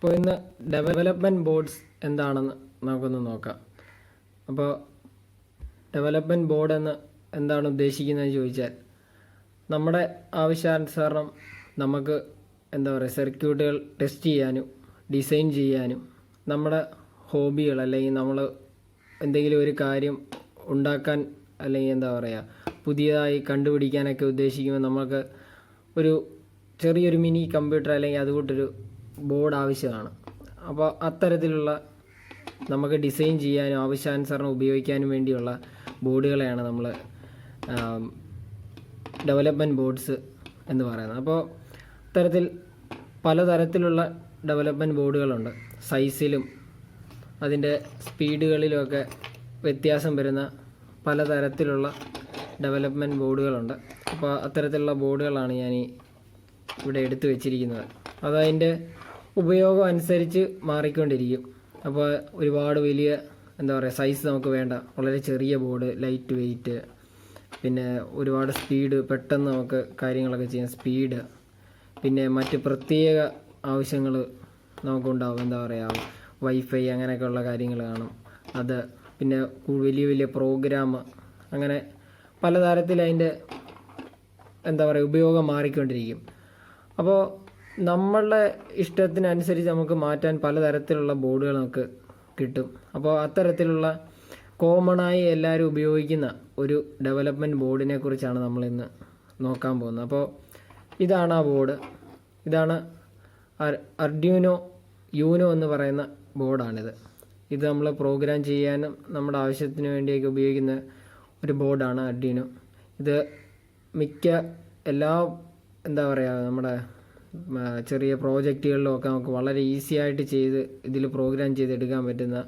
അപ്പോൾ ഇന്ന് development boards എന്താണെന്ന് നമുക്കൊന്ന് നോക്കാം. അപ്പോൾ ഡെവലപ്മെൻറ്റ് ബോർഡ് എന്ന് എന്താണ് ഉദ്ദേശിക്കുന്നതെന്ന് ചോദിച്ചാൽ, നമ്മുടെ ആവശ്യാനുസരണം നമുക്ക് സർക്യൂട്ടുകൾ ടെസ്റ്റ് ചെയ്യാനും ഡിസൈൻ ചെയ്യാനും നമ്മുടെ ഹോബികൾ അല്ലെങ്കിൽ നമ്മൾ എന്തെങ്കിലും ഒരു കാര്യം ഉണ്ടാക്കാൻ അല്ലെങ്കിൽ പുതിയതായി കണ്ടുപിടിക്കാനൊക്കെ ഉദ്ദേശിക്കുമ്പോൾ നമുക്ക് ഒരു ചെറിയൊരു മിനി കമ്പ്യൂട്ടർ അല്ലെങ്കിൽ അതുകൂട്ടൊരു ബോർഡ് ആവശ്യമാണ്. അപ്പോൾ അത്തരത്തിലുള്ള നമുക്ക് ഡിസൈൻ ചെയ്യാനും ആവശ്യാനുസരണം ഉപയോഗിക്കാനും വേണ്ടിയുള്ള ബോർഡുകളെയാണ് നമ്മൾ ഡെവലപ്മെൻറ്റ് ബോർഡ്സ് എന്ന് പറയുന്നത്. അപ്പോൾ ഇത്തരത്തിൽ പലതരത്തിലുള്ള ഡെവലപ്മെൻറ്റ് ബോർഡുകളുണ്ട്. സൈസിലും അതിൻ്റെ സ്പീഡുകളിലുമൊക്കെ വ്യത്യാസം വരുന്ന പലതരത്തിലുള്ള ഡെവലപ്മെൻറ്റ് ബോർഡുകളുണ്ട്. അപ്പോൾ അത്തരത്തിലുള്ള ബോർഡുകളാണ് ഞാൻ ഇവിടെ എടുത്തു വെച്ചിരിക്കുന്നത്. അതതിൻ്റെ ഉപയോഗം അനുസരിച്ച് മാറിക്കൊണ്ടിരിക്കും. അപ്പോൾ ഒരുപാട് വലിയ സൈസ് നമുക്ക് വേണ്ട, വളരെ ചെറിയ ബോർഡ്, ലൈറ്റ് വെയ്റ്റ്, പിന്നെ ഒരുപാട് സ്പീഡ്, പെട്ടെന്ന് നമുക്ക് കാര്യങ്ങളൊക്കെ ചെയ്യാൻ സ്പീഡ്, പിന്നെ മറ്റ് പ്രത്യേക ആവശ്യങ്ങൾ നമുക്കുണ്ടാവും. വൈഫൈ അങ്ങനെയൊക്കെയുള്ള കാര്യങ്ങൾ കാണും. അത് പിന്നെ വലിയ വലിയ പ്രോഗ്രാം, അങ്ങനെ പലതരത്തിൽ അതിൻ്റെ ഉപയോഗം മാറിക്കൊണ്ടിരിക്കും. അപ്പോൾ നമ്മളുടെ ഇഷ്ടത്തിനനുസരിച്ച് നമുക്ക് മാറ്റാൻ പലതരത്തിലുള്ള ബോർഡുകൾ നമുക്ക് കിട്ടും. അപ്പോൾ അത്തരത്തിലുള്ള കോമണായി എല്ലാവരും ഉപയോഗിക്കുന്ന ഒരു ഡെവലപ്മെൻറ്റ് ബോർഡിനെ കുറിച്ചാണ് നമ്മളിന്ന് നോക്കാൻ പോകുന്നത്. അപ്പോൾ ഇതാണ് ആ ബോർഡ്. ഇതാണ് arduino യൂനോ എന്ന് പറയുന്ന ബോർഡാണിത്. ഇത് നമ്മൾ പ്രോഗ്രാം ചെയ്യാനും നമ്മുടെ ആവശ്യത്തിന് വേണ്ടിയൊക്കെ ഉപയോഗിക്കുന്ന ഒരു ബോർഡാണ് arduino. ഇത് മിക്ക എല്ലാ നമ്മുടെ ചെറിയ പ്രോജക്റ്റുകളിലൊക്കെ നമുക്ക് വളരെ ഈസി ആയിട്ട് ഇതിൽ പ്രോഗ്രാം ചെയ്തെടുക്കാൻ പറ്റുന്ന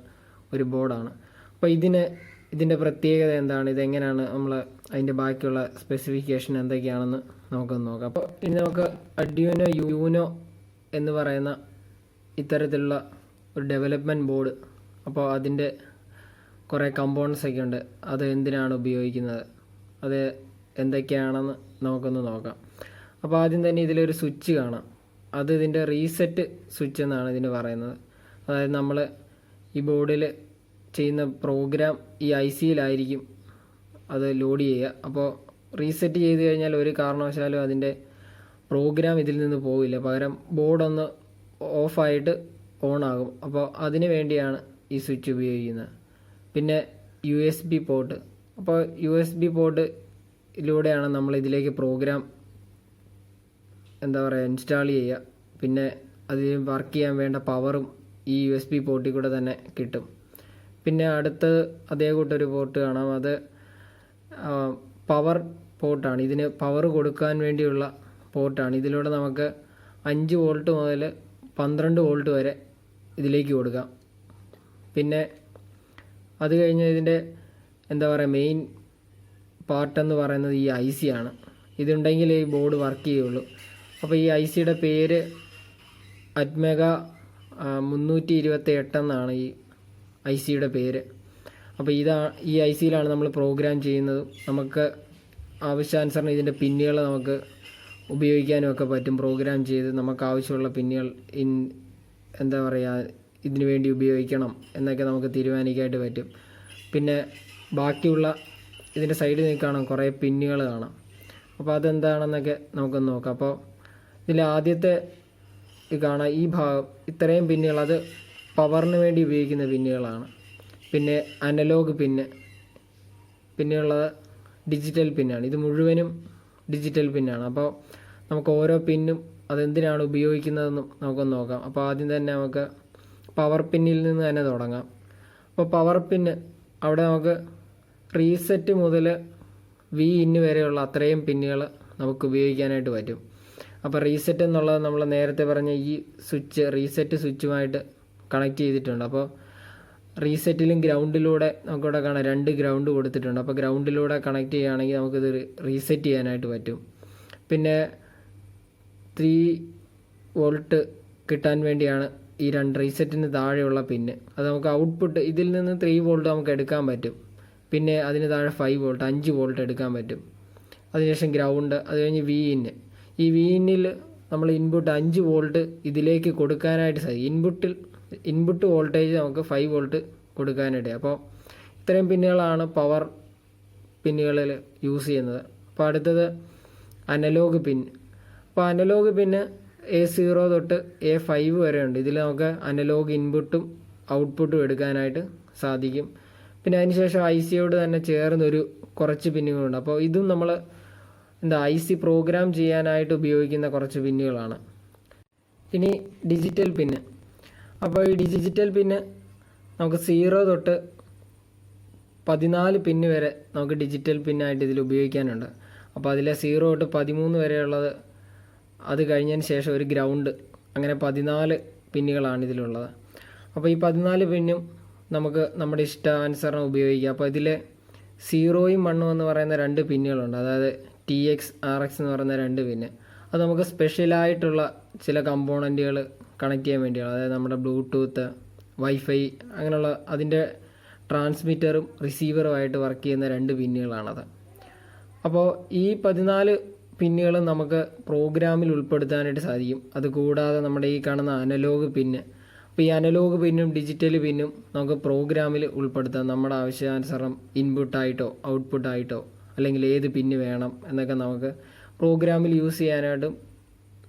ഒരു ബോർഡാണ്. അപ്പോൾ ഇതിൻ്റെ പ്രത്യേകത എന്താണ്, ഇതെങ്ങനെയാണ് നമ്മൾ അതിൻ്റെ ബാക്കിയുള്ള സ്പെസിഫിക്കേഷൻ എന്തൊക്കെയാണെന്ന് നമുക്കൊന്ന് നോക്കാം. അപ്പോൾ ഇനി നമുക്ക് arduino യൂനോ എന്ന് പറയുന്ന ഇത്തരത്തിലുള്ള ഒരു ഡെവലപ്മെൻറ്റ് ബോർഡ്, അപ്പോൾ അതിൻ്റെ കുറേ കമ്പോണൻസ് ഒക്കെ ഉണ്ട്. അത് എന്തിനാണ് ഉപയോഗിക്കുന്നത്, അത് എന്തൊക്കെയാണെന്ന് നമുക്കൊന്ന് നോക്കാം. അപ്പോൾ ആദ്യം തന്നെ ഇതിലൊരു സ്വിച്ച് കാണാം. അത് ഇതിൻ്റെ റീസെറ്റ് സ്വിച്ച് എന്നാണ് ഇതിന് പറയുന്നത്. അതായത് നമ്മൾ ഈ ബോർഡിൽ ചെയ്യുന്ന പ്രോഗ്രാം ഈ ICയിലായിരിക്കും അത് ലോഡ് ചെയ്യുക. അപ്പോൾ റീസെറ്റ് ചെയ്ത് കഴിഞ്ഞാൽ ഒരു കാരണവശാലും അതിൻ്റെ പ്രോഗ്രാം ഇതിൽ നിന്ന് പോവില്ല, പകരം ബോർഡൊന്ന് ഓഫായിട്ട് ഓണാകും. അപ്പോൾ അതിന് വേണ്ടിയാണ് ഈ സ്വിച്ച് ഉപയോഗിക്കുന്നത്. പിന്നെ USB പോർട്ട്. അപ്പോൾ USB പോർട്ടിലൂടെയാണ് നമ്മൾ ഇതിലേക്ക് പ്രോഗ്രാം ഇൻസ്റ്റാൾ ചെയ്യുക. പിന്നെ അതിന് വർക്ക് ചെയ്യാൻ വേണ്ട പവറും ഈ USB പോർട്ടിൽ കൂടെ തന്നെ കിട്ടും. പിന്നെ അടുത്തത് അതേ കൂട്ടൊരു പോർട്ട് കാണാം. അത് പവർ പോർട്ടാണ്. ഇതിന് പവർ കൊടുക്കാൻ വേണ്ടിയുള്ള പോർട്ടാണ്. ഇതിലൂടെ നമുക്ക് 5 വോൾട്ട് മുതൽ 12 വോൾട്ട് വരെ ഇതിലേക്ക് കൊടുക്കാം. പിന്നെ അത് കഴിഞ്ഞ് ഇതിൻ്റെ മെയിൻ പാർട്ടെന്ന് പറയുന്നത് ഈ IC ആണ്. ഇതുണ്ടെങ്കിൽ ഈ ബോർഡ് വർക്ക് ചെയ്യുള്ളൂ. അപ്പോൾ ഈ ICയുടെ പേര് അറ്റ്മെഗ 328 എന്നാണ് ഈ ICയുടെ പേര്. അപ്പോൾ ഈ ICയിലാണ് നമ്മൾ പ്രോഗ്രാം ചെയ്യുന്നത്. നമുക്ക് ആവശ്യാനുസരണം ഇതിൻ്റെ പിന്നുകൾ നമുക്ക് ഉപയോഗിക്കാനും ഒക്കെ പറ്റും. പ്രോഗ്രാം ചെയ്ത് നമുക്ക് ആവശ്യമുള്ള പിന്നുകൾ ഇതിനു വേണ്ടി ഉപയോഗിക്കണം എന്നൊക്കെ നമുക്ക് തീരുമാനിക്കാനായിട്ട് പറ്റും. പിന്നെ ബാക്കിയുള്ള ഇതിൻ്റെ സൈഡിൽ കാണാം കുറേ പിന്നുകൾ കാണാം. അപ്പോൾ അതെന്താണെന്നൊക്കെ നമുക്കൊന്ന് നോക്കാം. അപ്പോൾ ഇതിൽ ആദ്യത്തെ കാണാം ഈ ഭാഗം, ഇത്രയും പിന്നുകൾ, അത് പവറിന് വേണ്ടി ഉപയോഗിക്കുന്ന പിന്നുകളാണ്. പിന്നെ അനലോഗ് പിന്നുള്ളത് ഡിജിറ്റൽ പിന്നാണ്. ഇത് മുഴുവനും ഡിജിറ്റൽ പിന്നാണ്. അപ്പോൾ നമുക്ക് ഓരോ പിന്നും അതെന്തിനാണ് ഉപയോഗിക്കുന്നതെന്നും നമുക്കൊന്ന് നോക്കാം. അപ്പോൾ ആദ്യം തന്നെ നമുക്ക് പവർ പിന്നിൽ നിന്ന് തന്നെ തുടങ്ങാം. അപ്പോൾ പവർ പിന്ന്, അവിടെ നമുക്ക് റീസെറ്റ് മുതൽ VIN വരെയുള്ള അത്രയും പിന്നുകൾ നമുക്ക് ഉപയോഗിക്കാനായിട്ട് പറ്റും. അപ്പോൾ റീസെറ്റ് എന്നുള്ളത് നമ്മൾ നേരത്തെ പറഞ്ഞ ഈ സ്വിച്ച്, റീസെറ്റ് സ്വിച്ചുമായിട്ട് കണക്ട് ചെയ്തിട്ടുണ്ട്. അപ്പോൾ റീസെറ്റിലും ഗ്രൗണ്ടിലൂടെ നമുക്കിവിടെ കാണാം 2 ഗ്രൗണ്ട് കൊടുത്തിട്ടുണ്ട്. അപ്പോൾ ഗ്രൗണ്ടിലൂടെ കണക്ട് ചെയ്യുകയാണെങ്കിൽ നമുക്കിത് റീസെറ്റ് ചെയ്യാനായിട്ട് പറ്റും. പിന്നെ 3 വോൾട്ട് കിട്ടാൻ വേണ്ടിയാണ് ഈ 2 റീസെറ്റിന് താഴെയുള്ള പിന്ന്. അത് നമുക്ക് ഔട്ട്പുട്ട് ഇതിൽ നിന്ന് 3 വോൾട്ട് നമുക്ക് എടുക്കാൻ പറ്റും. പിന്നെ അതിന് താഴെ 5 വോൾട്ട് 5 വോൾട്ട് എടുക്കാൻ പറ്റും. അതിനുശേഷം ഗ്രൗണ്ട്, അത് കഴിഞ്ഞ് VIN. ഈ VINൽ നമ്മൾ ഇൻപുട്ട് 5 വോൾട്ട് ഇതിലേക്ക് കൊടുക്കാനായിട്ട് സാധിക്കും. ഇൻപുട്ട് വോൾട്ടേജ് നമുക്ക് 5 വോൾട്ട് കൊടുക്കാനായിട്ട്. അപ്പോൾ ഇത്രയും പിന്നുകളാണ് പവർ പിന്നുകളിൽ യൂസ് ചെയ്യുന്നത്. അപ്പോൾ അടുത്തത് അനലോഗ് പിൻ. അപ്പോൾ അനലോഗ് പിന്ന് A0 തൊട്ട് A5 വരെ ഉണ്ട്. ഇതിൽ നമുക്ക് അനലോഗ് ഇൻപുട്ടും ഔട്ട്പുട്ടും എടുക്കാനായിട്ട് സാധിക്കും. പിന്നെ അതിനുശേഷം ICയോട് തന്നെ ചേർന്നൊരു കുറച്ച് പിന്നുകളുണ്ട്. അപ്പോൾ ഇതും നമ്മൾ IC പ്രോഗ്രാം ചെയ്യാനായിട്ട് ഉപയോഗിക്കുന്ന കുറച്ച് പിന്നുകളാണ്. ഇനി ഡിജിറ്റൽ പിന്ന്. അപ്പോൾ ഈ ഡിജിറ്റൽ പിന്ന് നമുക്ക് 0 തൊട്ട് 14 പിന്ന് വരെ നമുക്ക് ഡിജിറ്റൽ പിന്നായിട്ട് ഇതിൽ ഉപയോഗിക്കാനുണ്ട്. അപ്പോൾ അതിലെ 0 തൊട്ട് 13 വരെയുള്ളത്, അത് കഴിഞ്ഞതിന് ശേഷം ഒരു ഗ്രൗണ്ട്, അങ്ങനെ 14 പിന്നുകളാണ് ഇതിലുള്ളത്. അപ്പോൾ ഈ 14 പിന്നും നമുക്ക് നമ്മുടെ ഇഷ്ടാനുസരണം ഉപയോഗിക്കാം. അപ്പോൾ ഇതിൽ 0യും 1ഉം എന്ന് പറയുന്ന 2 പിന്നുകളുണ്ട്. അതായത് TX RX എന്ന് പറയുന്ന 2 പിന്ന്. അത് നമുക്ക് സ്പെഷ്യലായിട്ടുള്ള ചില കമ്പോണൻറ്റുകൾ കണക്ട് ചെയ്യാൻ വേണ്ടിയാണ്. അതായത് നമ്മുടെ ബ്ലൂടൂത്ത്, വൈഫൈ അങ്ങനെയുള്ള അതിൻ്റെ ട്രാൻസ്മിറ്ററും റിസീവറുമായിട്ട് വർക്ക് ചെയ്യുന്ന 2 പിന്നുകളാണത്. അപ്പോൾ ഈ 14 പിന്നുകൾ നമുക്ക് പ്രോഗ്രാമിൽ ഉൾപ്പെടുത്താനായിട്ട് സാധിക്കും. അതുകൂടാതെ നമ്മുടെ ഈ കാണുന്ന അനലോഗ് പിന്ന്. അപ്പോൾ ഈ അനലോഗ് പിന്നും ഡിജിറ്റൽ പിന്നും നമുക്ക് പ്രോഗ്രാമിൽ ഉൾപ്പെടുത്താം. നമ്മുടെ ആവശ്യാനുസരണം ഇൻപുട്ടായിട്ടോ ഔട്ട്പുട്ടായിട്ടോ അല്ലെങ്കിൽ ഏത് പിന്ന് വേണം എന്നൊക്കെ നമുക്ക് പ്രോഗ്രാമിൽ യൂസ് ചെയ്യാനായിട്ടും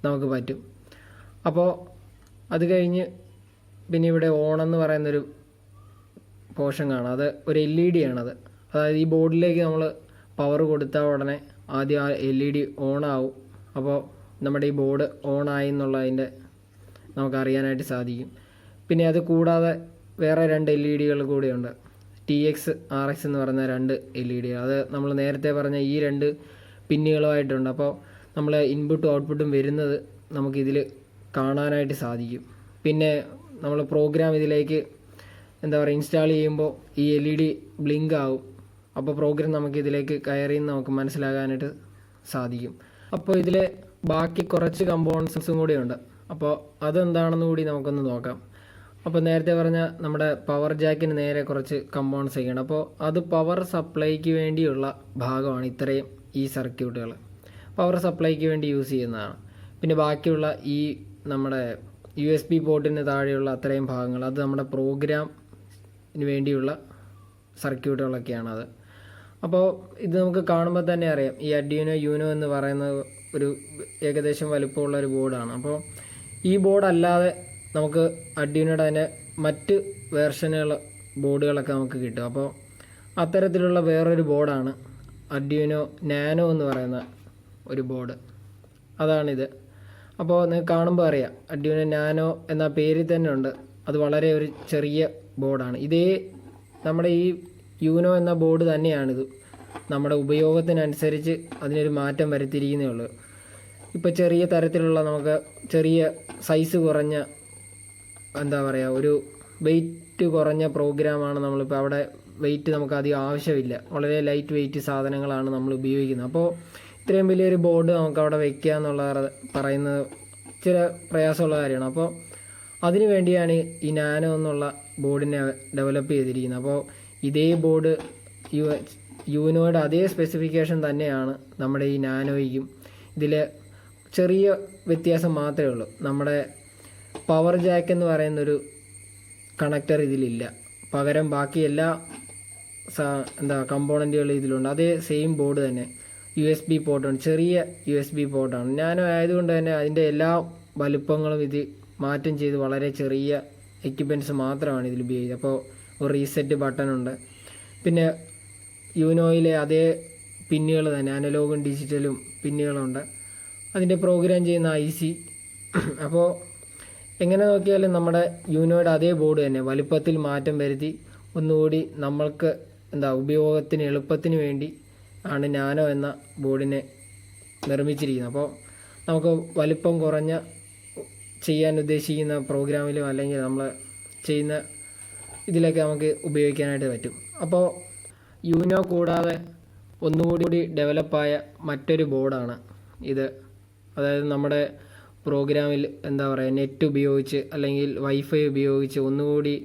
നമുക്ക് പറ്റും. അപ്പോൾ അത് കഴിഞ്ഞ് പിന്നെ ഇവിടെ ഓൺ എന്ന് പറയുന്നൊരു പോർഷൻ കാണാം. അത് ഒരു LED ആണത്. അതായത് ഈ ബോർഡിലേക്ക് നമ്മൾ പവർ കൊടുത്താൽ ഉടനെ ആദ്യം ആ LED ഓൺ ആവും. അപ്പോൾ നമ്മുടെ ഈ ബോർഡ് ഓൺ ആയി എന്നുള്ളതിൻ്റെ നമുക്ക് അറിയാനായിട്ട് സാധിക്കും. പിന്നെ അത് കൂടാതെ വേറെ 2 LEDകൾ കൂടിയുണ്ട്. TX RX എന്ന് പറയുന്ന 2 LED. അത് നമ്മൾ നേരത്തെ പറഞ്ഞ ഈ 2 പിന്നുകളുമായിട്ടുണ്ട്. അപ്പോൾ നമ്മൾ ഇൻപുട്ടും ഔട്ട്പുട്ടും വരുന്നത് നമുക്കിതിൽ കാണാനായിട്ട് സാധിക്കും. പിന്നെ നമ്മൾ പ്രോഗ്രാം ഇതിലേക്ക് ഇൻസ്റ്റാൾ ചെയ്യുമ്പോൾ ഈ LED ബ്ലിങ്ക് ആവും. അപ്പോൾ പ്രോഗ്രാം നമുക്കിതിലേക്ക് കയറിയെന്ന് നമുക്ക് മനസ്സിലാകാനായിട്ട് സാധിക്കും. അപ്പോൾ ഇതിൽ ബാക്കി കുറച്ച് കമ്പോണൻസും കൂടിയുണ്ട്. അപ്പോൾ അതെന്താണെന്ന് കൂടി നമുക്കൊന്ന് നോക്കാം. അപ്പോൾ നേരത്തെ പറഞ്ഞ നമ്മുടെ പവർ ജാക്കിന് നേരെ കുറച്ച് കമ്പോണൻസ് ചെയ്യണം. അപ്പോൾ അത് പവർ സപ്ലൈക്ക് വേണ്ടിയുള്ള ഭാഗമാണ്. ഇത്രയും ഈ സർക്യൂട്ടുകൾ പവർ സപ്ലൈക്ക് വേണ്ടി യൂസ് ചെയ്യുന്നതാണ്. പിന്നെ ബാക്കിയുള്ള ഈ നമ്മുടെ USB പോർട്ടിന് താഴെയുള്ള അത്രയും ഭാഗങ്ങൾ അത് നമ്മുടെ പ്രോഗ്രാമിന് വേണ്ടിയുള്ള സർക്യൂട്ടുകളൊക്കെയാണത്. അപ്പോൾ ഇത് നമുക്ക് കാണുമ്പോൾ തന്നെ അറിയാം, ഈ arduino UNO എന്ന് പറയുന്നത് ഒരു ഏകദേശം വലുപ്പമുള്ള ഒരു ബോർഡാണ്. അപ്പോൾ ഈ ബോർഡ് അല്ലാതെ നമുക്ക് arduinoയുടെ തന്നെ മറ്റ് വേർഷനുകൾ ബോർഡുകളൊക്കെ നമുക്ക് കിട്ടും. അപ്പോൾ അത്തരത്തിലുള്ള വേറൊരു ബോർഡാണ് arduino നാനോ എന്ന് പറയുന്ന ഒരു ബോർഡ്. അതാണിത്. അപ്പോൾ നിങ്ങൾക്ക് കാണുമ്പോൾ അറിയാം arduino നാനോ എന്ന പേരിൽ തന്നെ ഉണ്ട്. അത് വളരെ ഒരു ചെറിയ ബോർഡാണ്. ഇതേ നമ്മുടെ ഈ യൂനോ എന്ന ബോർഡ് തന്നെയാണിത്. നമ്മുടെ ഉപയോഗത്തിനനുസരിച്ച് അതിനൊരു മാറ്റം വരുത്തിയിരിക്കുന്നേ ഉള്ളൂ. ഇപ്പോൾ ചെറിയ തരത്തിലുള്ള നമുക്ക് ചെറിയ സൈസ് കുറഞ്ഞ ഒരു വെയിറ്റ് കുറഞ്ഞ പ്രോഗ്രാമാണ് നമ്മളിപ്പോൾ അവിടെ. വെയിറ്റ് നമുക്ക് അധികം ആവശ്യമില്ല, വളരെ ലൈറ്റ് വെയിറ്റ് സാധനങ്ങളാണ് നമ്മൾ ഉപയോഗിക്കുന്നത്. അപ്പോൾ ഇത്രയും വലിയൊരു ബോർഡ് നമുക്ക് അവിടെ വെക്കുക എന്നുള്ള പറയുന്നത് ചില പ്രയാസമുള്ള കാര്യമാണ്. അപ്പോൾ അതിനു വേണ്ടിയാണ് ഈ നാനോ എന്നുള്ള ബോർഡിനെ ഡെവലപ്പ് ചെയ്തിരിക്കുന്നത്. അപ്പോൾ ഇതേ ബോർഡ് യൂനോയുടെ അതേ സ്പെസിഫിക്കേഷൻ തന്നെയാണ് നമ്മുടെ ഈ നാനോയ്ക്കും. ഇതിൽ ചെറിയ വ്യത്യാസം മാത്രമേ ഉള്ളൂ. നമ്മുടെ പവർ ജാക്ക് എന്ന് പറയുന്നൊരു കണക്ടർ ഇതിലില്ല. പകരം ബാക്കി എല്ലാ കമ്പോണൻറ്റുകൾ ഇതിലുണ്ട്. അതേ സെയിം ബോർഡ് തന്നെ USB പോർട്ടാണ്, ചെറിയ USB പോർട്ടാണ്. നാനോ ആയതുകൊണ്ട് തന്നെ അതിൻ്റെ എല്ലാ വലുപ്പങ്ങളും ഇത് മാറ്റം ചെയ്ത് വളരെ ചെറിയ എക്യുപ്മെൻറ്റ്സ് മാത്രമാണ് ഇതിൽ ഉപയോഗിക്കുന്നത്. അപ്പോൾ ഒരു റീസെറ്റ് ബട്ടണുണ്ട്. പിന്നെ യൂനോയിലെ അതേ പിന്നുകൾ തന്നെ അനലോഗും ഡിജിറ്റലും പിന്നുകളുണ്ട്. അതിൻ്റെ പ്രോഗ്രാം ചെയ്യുന്ന IC. അപ്പോൾ എങ്ങനെ നോക്കിയാലും നമ്മുടെ യൂനോയുടെ അതേ ബോർഡ് തന്നെ വലുപ്പത്തിൽ മാറ്റം വരുത്തി ഒന്നുകൂടി നമ്മൾക്ക് ഉപയോഗത്തിന് എളുപ്പത്തിന് വേണ്ടി ആണ് നാനോ എന്ന ബോർഡിനെ നിർമ്മിച്ചിരിക്കുന്നത്. അപ്പോൾ നമുക്ക് വലുപ്പം കുറഞ്ഞ ചെയ്യാൻ ഉദ്ദേശിക്കുന്ന പ്രോഗ്രാമിലും അല്ലെങ്കിൽ നമ്മൾ ചെയ്യുന്ന ഇതിലൊക്കെ നമുക്ക് ഉപയോഗിക്കാനായിട്ട് പറ്റും. അപ്പോൾ യൂനോ കൂടാതെ ഒന്നുകൂടി ഡെവലപ്പായ മറ്റൊരു ബോർഡാണ് ഇത്. അതായത് നമ്മുടെ പ്രോഗ്രാമിൽ നെറ്റ് ഉപയോഗിച്ച് അല്ലെങ്കിൽ വൈഫൈ ഉപയോഗിച്ച് ഒന്നുകൂടി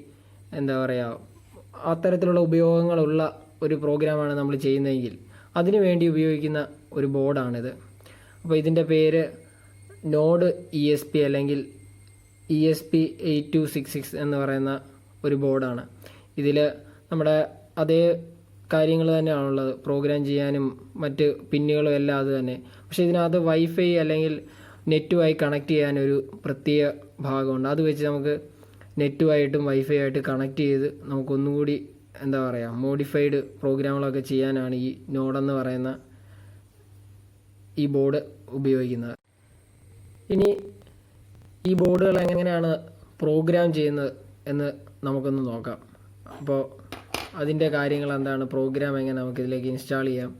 അത്തരത്തിലുള്ള ഉപയോഗങ്ങളുള്ള ഒരു പ്രോഗ്രാമാണ് നമ്മൾ ചെയ്യുന്നതെങ്കിൽ അതിനു വേണ്ടി ഉപയോഗിക്കുന്ന ഒരു ബോർഡാണിത്. അപ്പോൾ ഇതിൻ്റെ പേര് നോഡ് ESP അല്ലെങ്കിൽ ESP8266 എന്ന് പറയുന്ന ഒരു ബോർഡാണ്. ഇതിൽ നമ്മുടെ അതേ കാര്യങ്ങൾ തന്നെയാണുള്ളത്, പ്രോഗ്രാം ചെയ്യാനും മറ്റ് പിന്നുകളും എല്ലാം അത് തന്നെ. പക്ഷേ ഇതിനകത്ത് വൈഫൈ അല്ലെങ്കിൽ നെറ്റുമായി കണക്ട് ചെയ്യാനൊരു പ്രത്യേക ഭാഗമുണ്ട്. അത് വെച്ച് നമുക്ക് നെറ്റുമായിട്ടും വൈഫൈ ആയിട്ട് കണക്ട് ചെയ്ത് നമുക്കൊന്നുകൂടി എന്താ പറയുക മോഡിഫൈഡ് പ്രോഗ്രാമുകളൊക്കെ ചെയ്യാനാണ് ഈ നോഡെന്ന് പറയുന്ന ഈ ബോർഡ് ഉപയോഗിക്കുന്നത്. ഇനി ഈ ബോർഡുകൾ എങ്ങനെയാണ് പ്രോഗ്രാം ചെയ്യുന്നത് എന്ന് നമുക്കൊന്ന് നോക്കാം. അപ്പോൾ അതിൻ്റെ കാര്യങ്ങൾ എന്താണ്, പ്രോഗ്രാം എങ്ങനെ നമുക്കിതിലേക്ക് ഇൻസ്റ്റാൾ ചെയ്യാം,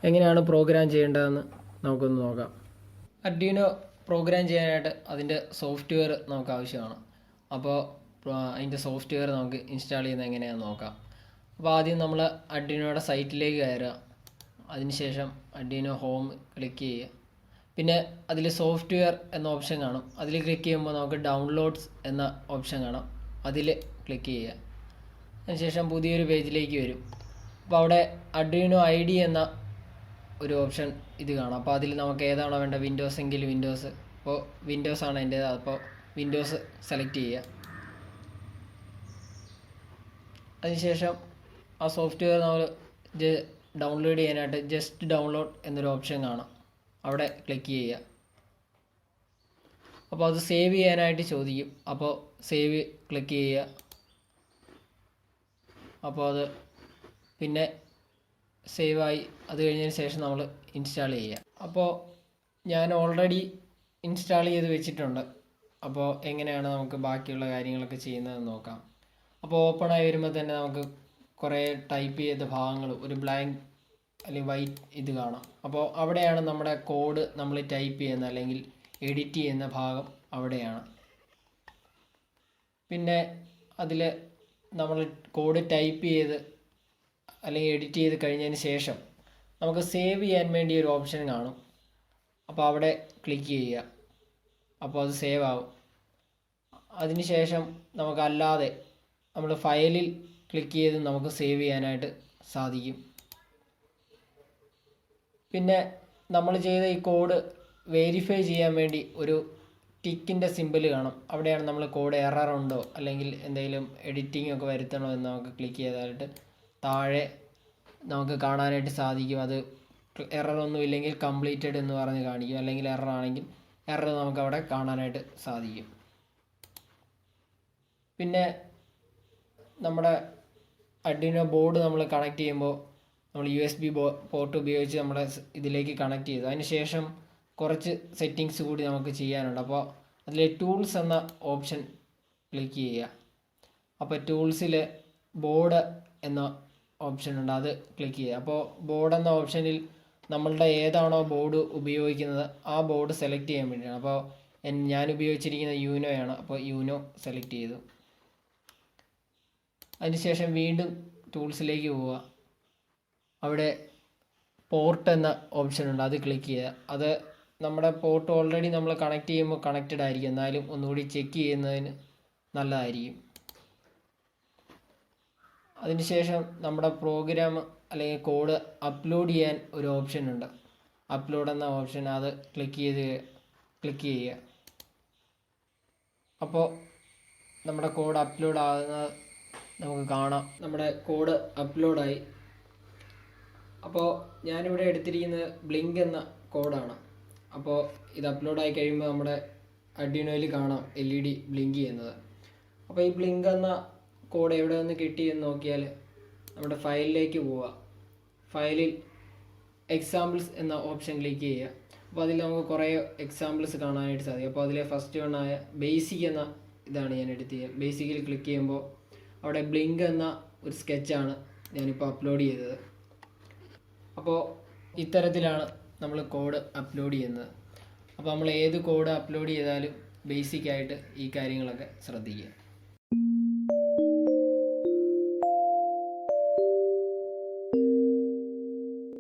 എങ്ങനെയാണ് പ്രോഗ്രാം ചെയ്യേണ്ടതെന്ന് നമുക്കൊന്ന് നോക്കാം. arduino പ്രോഗ്രാം ചെയ്യാനായിട്ട് അതിൻ്റെ സോഫ്റ്റ്വെയർ നമുക്ക് ആവശ്യമാണ്. അപ്പോൾ അതിൻ്റെ സോഫ്റ്റ്വെയർ നമുക്ക് ഇൻസ്റ്റാൾ ചെയ്യുന്നത് എങ്ങനെയാണെന്ന് നോക്കാം. അപ്പോൾ ആദ്യം നമ്മൾ arduinoയുടെ സൈറ്റിലേക്ക് കയറുക. അതിനുശേഷം arduino ഹോം ക്ലിക്ക് ചെയ്യുക. പിന്നെ അതിൽ സോഫ്റ്റ്വെയർ എന്ന ഓപ്ഷൻ കാണും. അതിൽ ക്ലിക്ക് ചെയ്യുമ്പോൾ നമുക്ക് ഡൗൺലോഡ്സ് എന്ന ഓപ്ഷൻ കാണാം. അതിൽ ക്ലിക്ക് ചെയ്യുക. അതിനുശേഷം പുതിയൊരു പേജിലേക്ക് വരും. അപ്പോൾ അവിടെ arduino ID എന്ന ഒരു ഓപ്ഷൻ ഇത് കാണാം. അപ്പോൾ അതിൽ നമുക്ക് ഏതാണോ വേണ്ട, വിൻഡോസ് എങ്കിൽ വിൻഡോസ്. അപ്പോൾ വിൻഡോസ് ആണ് എൻ്റേത്, അപ്പോൾ വിൻഡോസ് സെലക്ട് ചെയ്യുക. അതിനുശേഷം ആ സോഫ്റ്റ്വെയർ നമ്മൾ ഡൗൺലോഡ് ചെയ്യാനായിട്ട് ജസ്റ്റ് ഡൗൺലോഡ് എന്നൊരു ഓപ്ഷൻ കാണാം. അവിടെ ക്ലിക്ക് ചെയ്യുക. അപ്പോൾ അത് സേവ് ചെയ്യാനായിട്ട് ചോദിക്കും. അപ്പോൾ സേവ് ക്ലിക്ക് ചെയ്യുക. അപ്പോൾ അത് പിന്നെ സേവായി. അത് കഴിഞ്ഞതിന് ശേഷം നമ്മൾ ഇൻസ്റ്റാൾ ചെയ്യുക. അപ്പോൾ ഞാൻ ഓൾറെഡി ഇൻസ്റ്റാൾ ചെയ്ത് വെച്ചിട്ടുണ്ട്. അപ്പോൾ എങ്ങനെയാണ് നമുക്ക് ബാക്കിയുള്ള കാര്യങ്ങളൊക്കെ ചെയ്യുന്നതെന്ന് നോക്കാം. അപ്പോൾ ഓപ്പണായി വരുമ്പോൾ തന്നെ നമുക്ക് കുറേ ടൈപ്പ് ചെയ്ത ഭാഗങ്ങൾ, ഒരു ബ്ലാങ്ക് അല്ലെങ്കിൽ വൈറ്റ് ഇത് കാണാം. അപ്പോൾ അവിടെയാണ് നമ്മുടെ കോഡ് നമ്മൾ ടൈപ്പ് ചെയ്യുന്ന അല്ലെങ്കിൽ എഡിറ്റ് ചെയ്യുന്ന ഭാഗം അവിടെയാണ്. പിന്നെ അതിൽ നമ്മൾ കോഡ് ടൈപ്പ് ചെയ്ത് അല്ലെങ്കിൽ എഡിറ്റ് ചെയ്ത് കഴിഞ്ഞതിന് ശേഷം നമുക്ക് സേവ് ചെയ്യാൻ വേണ്ടി ഒരു ഓപ്ഷൻ കാണും. അപ്പോൾ അവിടെ ക്ലിക്ക് ചെയ്യുക. അപ്പോൾ അത് സേവ് ആവും. അതിനുശേഷം നമുക്കല്ലാതെ നമ്മൾ ഫയലിൽ ക്ലിക്ക് ചെയ്ത് നമുക്ക് സേവ് ചെയ്യാനായിട്ട് സാധിക്കും. പിന്നെ നമ്മൾ ചെയ്ത ഈ കോഡ് വെരിഫൈ ചെയ്യാൻ വേണ്ടി ഒരു ടിക്കിൻ്റെ സിമ്പിൾ കാണും. അവിടെയാണ് നമ്മൾ കോഡ് എറർ ഉണ്ടോ അല്ലെങ്കിൽ എന്തെങ്കിലും എഡിറ്റിംഗ് ഒക്കെ വരുത്തണോ എന്ന് നമുക്ക് ക്ലിക്ക് ചെയ്തായിട്ട് താഴെ നമുക്ക് കാണാനായിട്ട് സാധിക്കും. അത് എറർ ഒന്നും ഇല്ലെങ്കിൽ കംപ്ലീറ്റഡ് എന്ന് പറഞ്ഞ് കാണിക്കും. അല്ലെങ്കിൽ എറർ ആണെങ്കിൽ എറർ നമുക്ക് അവിടെ കാണാനായിട്ട് സാധിക്കും. പിന്നെ നമ്മുടെ arduino ബോർഡ് നമ്മൾ കണക്ട് ചെയ്യുമ്പോൾ നമ്മൾ USB പോർട്ട് ഉപയോഗിച്ച് നമ്മുടെ ഇതിലേക്ക് കണക്ട് ചെയ്തു. അതിന് ശേഷം കുറച്ച് സെറ്റിങ്സ് കൂടി നമുക്ക് ചെയ്യാനുണ്ട്. അപ്പോൾ അതിൽ ടൂൾസ് എന്ന ഓപ്ഷൻ ക്ലിക്ക് ചെയ്യുക. അപ്പോൾ ടൂൾസിൽ ബോർഡ് എന്ന ഓപ്ഷൻ ഉണ്ട്, അത് ക്ലിക്ക് ചെയ്യുക. അപ്പോൾ ബോർഡ് എന്ന ഓപ്ഷനിൽ നമ്മളുടെ ഏതാണോ ബോർഡ് ഉപയോഗിക്കുന്നത് ആ ബോർഡ് സെലക്ട് ചെയ്യാൻ വേണ്ടിയാണ്. അപ്പോൾ ഞാൻ ഉപയോഗിച്ചിരിക്കുന്നത് യൂനോയാണ്. അപ്പോൾ യൂനോ സെലക്ട് ചെയ്തു. അതിനുശേഷം വീണ്ടും ടൂൾസിലേക്ക് പോവുക. അവിടെ പോർട്ട് എന്ന ഓപ്ഷൻ ഉണ്ട്, അത് ക്ലിക്ക് ചെയ്യുക. അത് നമ്മുടെ പോർട്ട് ഓൾറെഡി നമ്മൾ കണക്ട് ചെയ്യുമ്പോൾ കണക്റ്റഡ് ആയിരിക്കും, എന്നാലും ഒന്നുകൂടി ചെക്ക് ചെയ്യുന്നതിന് നല്ലതായിരിക്കും. അതിനുശേഷം നമ്മുടെ പ്രോഗ്രാം അല്ലെങ്കിൽ കോഡ് അപ്ലോഡ് ചെയ്യാൻ ഒരു ഓപ്ഷൻ ഉണ്ട്. അപ്ലോഡ് എന്ന ഓപ്ഷൻ അത് ക്ലിക്ക് ചെയ്യുക. അപ്പോൾ നമ്മുടെ കോഡ് അപ്ലോഡ് ആകുന്നത് നമുക്ക് കാണാം. നമ്മുടെ കോഡ് അപ്ലോഡായി. അപ്പോൾ ഞാനിവിടെ എടുത്തിരിക്കുന്നത് ബ്ലിങ്ക് എന്ന കോഡാണ്. അപ്പോൾ ഇത് അപ്ലോഡായി കഴിയുമ്പോൾ നമ്മുടെ arduinoയിൽ കാണാം LED ബ്ലിങ്ക് ചെയ്യുന്നത്. അപ്പോൾ ഈ ബ്ലിങ്ക് എന്ന കോഡ് എവിടെ നിന്ന് കിട്ടിയെന്ന് നോക്കിയാൽ നമ്മുടെ ഫയലിലേക്ക് പോവുക. ഫയലിൽ എക്സാമ്പിൾസ് എന്ന ഓപ്ഷൻ ക്ലിക്ക് ചെയ്യുക. അപ്പോൾ അതിൽ നമുക്ക് കുറേ എക്സാമ്പിൾസ് കാണാനായിട്ട് സാധിക്കും. അപ്പോൾ അതിലെ ഫസ്റ്റ് വണ്ണായ ബേസിക് എന്ന ഇതാണ് ഞാൻ എടുത്തത്. ബേസിക്കിൽ ക്ലിക്ക് ചെയ്യുമ്പോൾ അവിടെ ബ്ലിങ്ക് എന്ന ഒരു സ്കെച്ചാണ് ഞാനിപ്പോൾ അപ്ലോഡ് ചെയ്തത്. അപ്പോൾ ഇത്തരത്തിലാണ് നമ്മൾ കോഡ് അപ്ലോഡ് ചെയ്യുന്നത്. അപ്പോൾ നമ്മൾ ഏത് കോഡ് അപ്ലോഡ് ചെയ്താലും ബേസിക്കായിട്ട് ഈ കാര്യങ്ങളൊക്കെ ശ്രദ്ധിക്കുക.